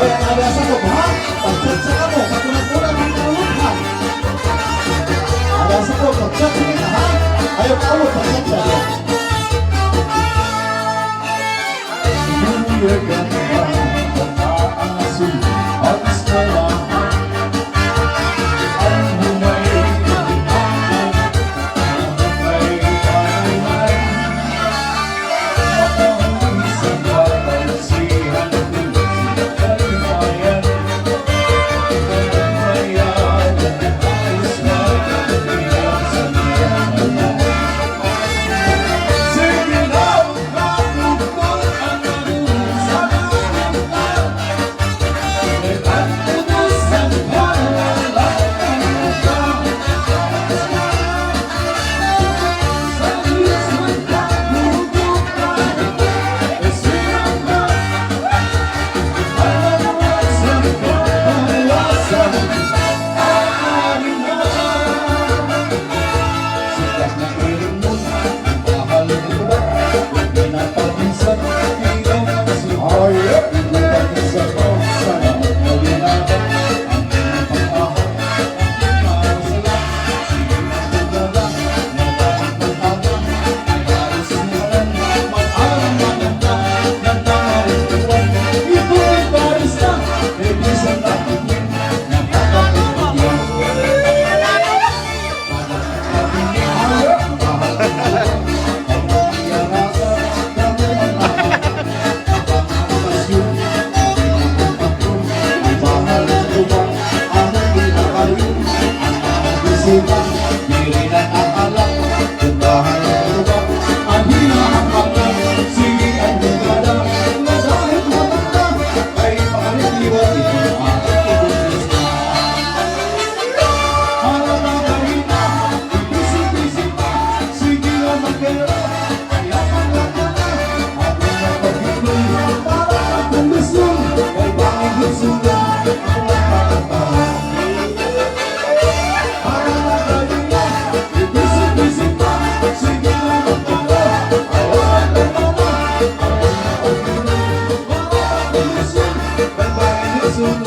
alias ako, ha? Pag-chat ka mo, katulad-tulad ng kaluluhan. Alias ako, pag-chat ka, ha? Ayaw ka mo, pag-chat ka. Buyer ka na, pag-aasin, at iskalahan. Ang humay, ay panayman. Makahulisang katalsihan, kalimayan. Kalimayan, ayos na, bilang sa niyaman. Sige na, kapupot ang sa kalimtan. At punos ang pangalan ka. Sa Diyos magkakubukan, isilang ka. Alawasan ka, alawasan, aarin na. Sikat na iring mo, mahal mo ba? Hindi na paminsan, ikaw ang suhay. Hindi paminsan ko, sana mawinagan. Ang iyong pag-ahal, ang masala. Sige na pagdala, nagawang pag-aga. Ay halos simulan, mag-alang maganda. Ganda rin tuwan, ito'y paris na. May pisang takitin, nakakapagpagyan. Soon